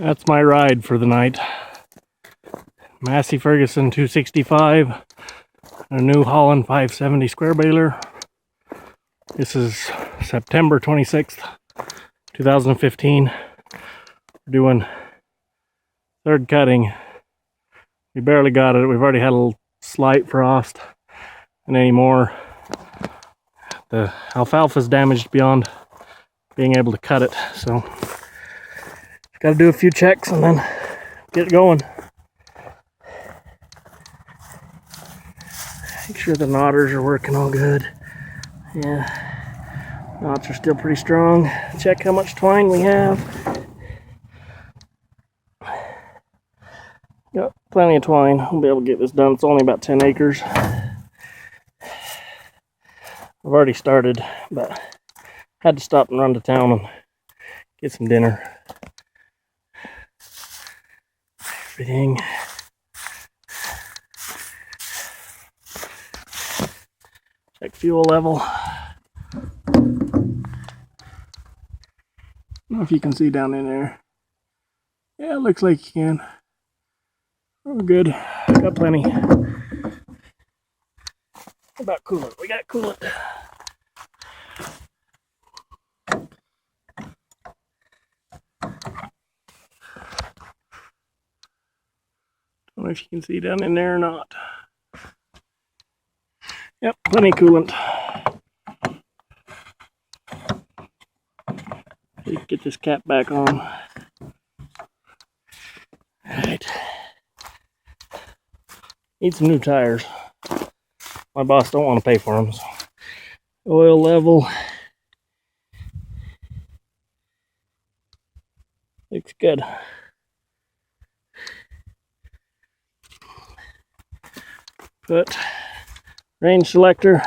That's my ride for the night. Massey Ferguson 265, a new Holland 570 square baler. This is September 26th, 2015. We're doing third cutting. We barely got it. We've already had a little slight frost, and anymore. The alfalfa's damaged beyond being able to cut it, so got to do a few checks and then get it going. Make sure the knotters are working all good. Yeah, knots are still pretty strong. Check how much twine we have. Got plenty of twine. We'll be able to get this done. It's only about 10 acres. I've already started, but had to stop and run to town and get some dinner. Everything. Check fuel level. I don't know if you can see down in there. Yeah, it looks like you can. Oh, good. Got plenty. What about coolant? We got coolant. Don't know if you can see down in there or not. Yep, plenty of coolant. Let's get this cap back on. Alright. Need some new tires. My boss don't want to pay for them. So. Oil level. Looks good. Put range selector.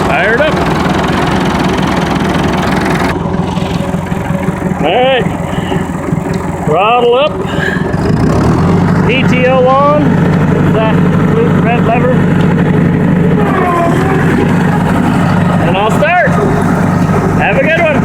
Fired up. Alright. Throttle up. PTO on. That blue red lever. And I'll start. Have a good one.